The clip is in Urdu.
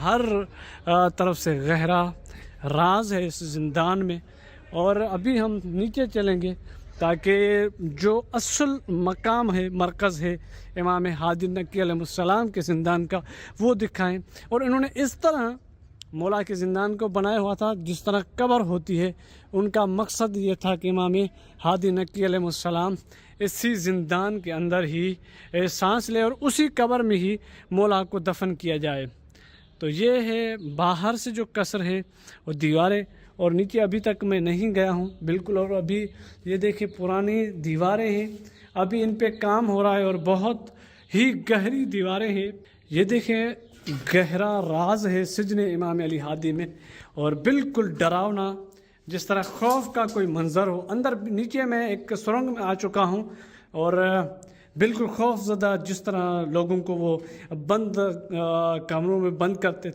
ہر طرف سے گہرا راز ہے اس زندان میں، اور ابھی ہم نیچے چلیں گے تاکہ جو اصل مقام ہے، مرکز ہے امام ہادی نقی علیہ السلام کے زندان کا، وہ دکھائیں۔ اور انہوں نے اس طرح مولا کے زندان کو بنایا ہوا تھا جس طرح قبر ہوتی ہے۔ ان کا مقصد یہ تھا کہ امام ہادی نقی علیہ السلام اسی زندان کے اندر ہی سانس لے اور اسی قبر میں ہی مولا کو دفن کیا جائے۔ تو یہ ہے باہر سے جو قصر ہے وہ دیواریں، اور نیچے ابھی تک میں نہیں گیا ہوں بالکل، اور ابھی یہ دیکھیں پرانی دیواریں ہیں، ابھی ان پہ کام ہو رہا ہے اور بہت ہی گہری دیواریں ہیں۔ یہ دیکھیں گہرا راز ہے سجن امام علی ہادی میں، اور بالکل ڈراؤنا، جس طرح خوف کا کوئی منظر ہو۔ اندر نیچے میں ایک سرنگ میں آ چکا ہوں، اور بالکل خوف زدہ، جس طرح لوگوں کو وہ بند کمروں میں بند کرتے